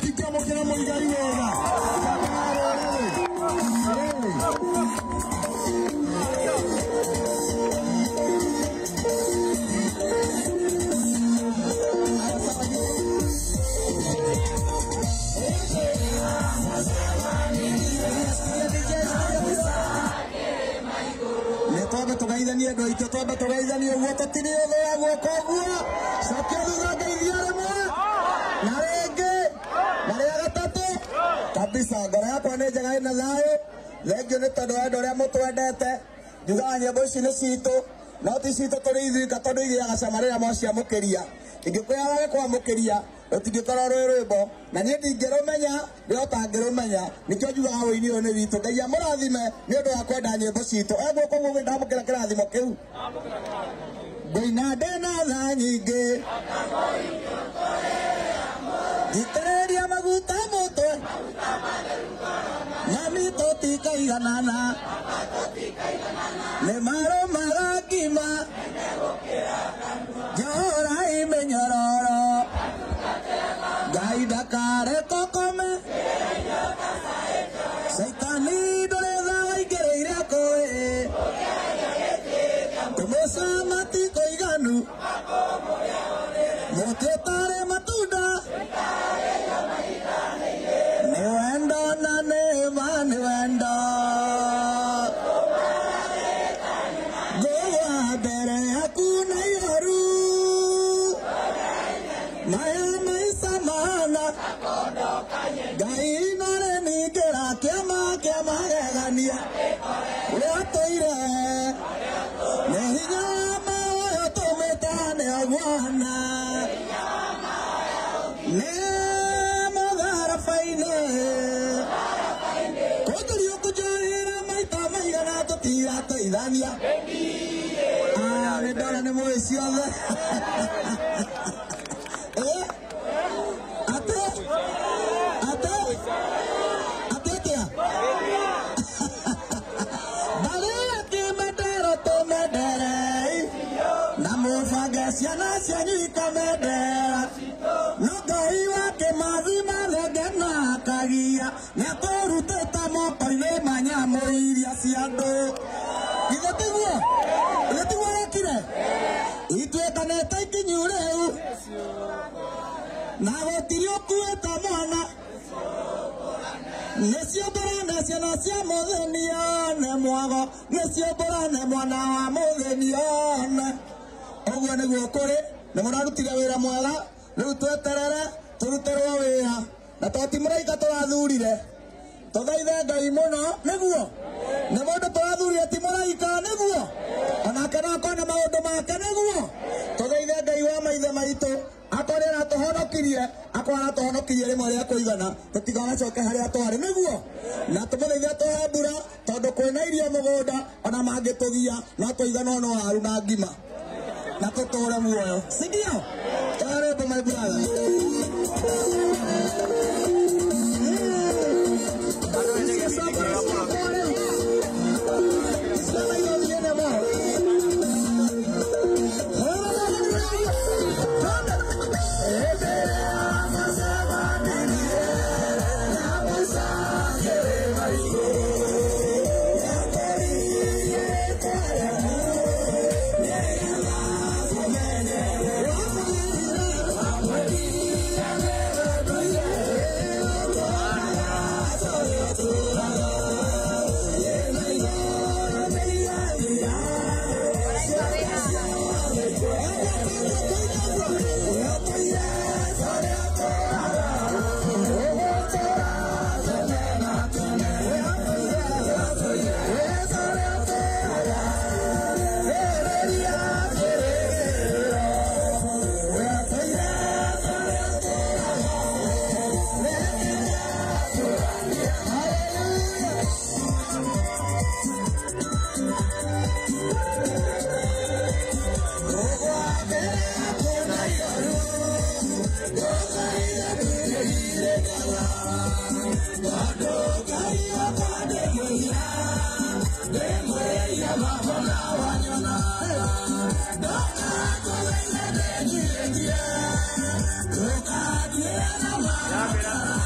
tikamo kina muigai wega. Tugaithanie ndo ito twamba tugaithanie guoko tini othe ya guoko guo cokia thutha ngeithia rimwe na ringi na ria gatatu kabisa ngoro yakwa ni njega ina thayu thengio ni tondu wendo uria mutwendete njugaga nyimbo ici ni citu no ti citu turi ithuika tondu igiaga cama riria mwaciamukiria ingikuya wage kwamukiria utingikorwo rwi rwimbo na nie ndingirumenya rio tangirumenya nikio njugaga wini uyu ni witu Ngai amurathime ni undu wa kwenda nyimbo citu egwo koguo ndamukira kirathimo kiu ngoina ndena tha nyingi gitiriria maguta mutwe na mito tikaiganana ni marumaga ngima johora imenyororo Ngai ndakare tokome Saitani ndũretha waingĩrĩire kũĩ kũmũcama ti kũiganu mũtĩ ũtarĩ matunda nĩ wendo na nĩma nĩ wendo ngũgwa mbere yaku na ihoru maya maica mana Ngai nore ningĩra kĩama kĩa magegania ũrĩa tũire nĩ hinya wa ũyũ tũmĩte nĩ Bwana nĩ mũtharabainĩ kũtũrio kũnjohera maita maigana tũtirateithania nĩ ndona nĩ mũĩ ciothe ciana cianyu ikamendera no Ngai wake mathima thengena akagia nĩatũrutĩte moko-inĩ ma nyamũ iria cia andũ githĩ tiguo wekire ituĩkanĩte ikinyu rĩu na gũtirĩ ũkuĩte mwana nĩcio mbũrane ciana cia mũthĩni one mwago nĩcio mbũrane mwana wa mũthĩni one Oguo nĩguo kũrĩ nĩ mũrarutire wĩra mwega rĩu tweterere tũrutĩrwo wĩra na to ti mũraika tũrathurire tũthaithe Ngai mũno nĩguo nĩ mũndũ tũrathurire ti mũraika nĩguo onake no akona maũndũ make nĩguo tũthaithe Ngai wa maithe maitũ akorwo aratũhonokirie akorwo aratũhonokirie rĩmwe rĩa kũigana tũtiganacoke harĩa twarĩ nĩguo na tũmũthaithe tũhe mbura tondũ kwĩna irio mũgũnda ona mangĩtũgia no tũigana no waru na ngima na tũtũũre muoyo si ndio? Karibu my brother. Yeah.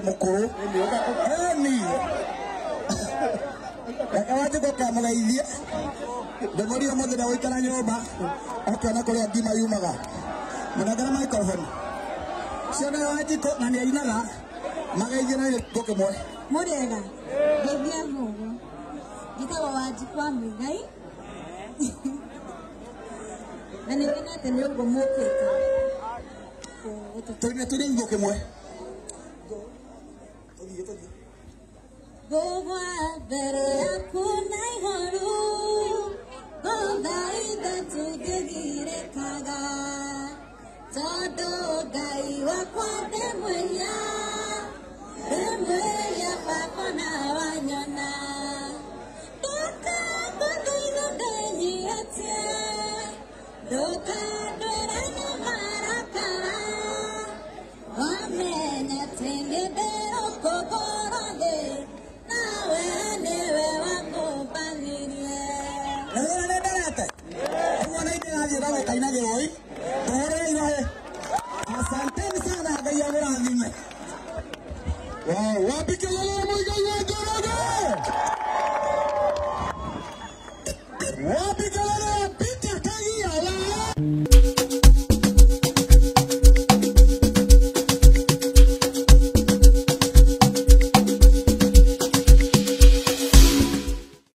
uri mukuru ni akawaje kwa kamugeithia ndemorio mothe na wikara nyumba akiona kuria ngima yumaga munagara microphone ciana wajiko na ni ainaga mageithia na gĩko kĩmwe murega ngeithia mugo gitagwo Wanjikwa Muigai na nĩ ngenete nĩ ũguo mũkĩte tũrĩ gĩko kĩmwe gũgwa mbere yaku na ihoru gũthaitha tũngĩgirĩkaga tondũ Ngai wakwa ndĩmwĩria baba na wanyona ndoka ngũthaitha ndĩnyiĩtie ndoka ndwĩrane marakara wamenya atĩ nĩ ndĩrũkũgũra thĩ nawe nĩwe wakũmbanirie nĩ nderete ũguo nĩ ndĩrathiĩ gagũkainagĩrwo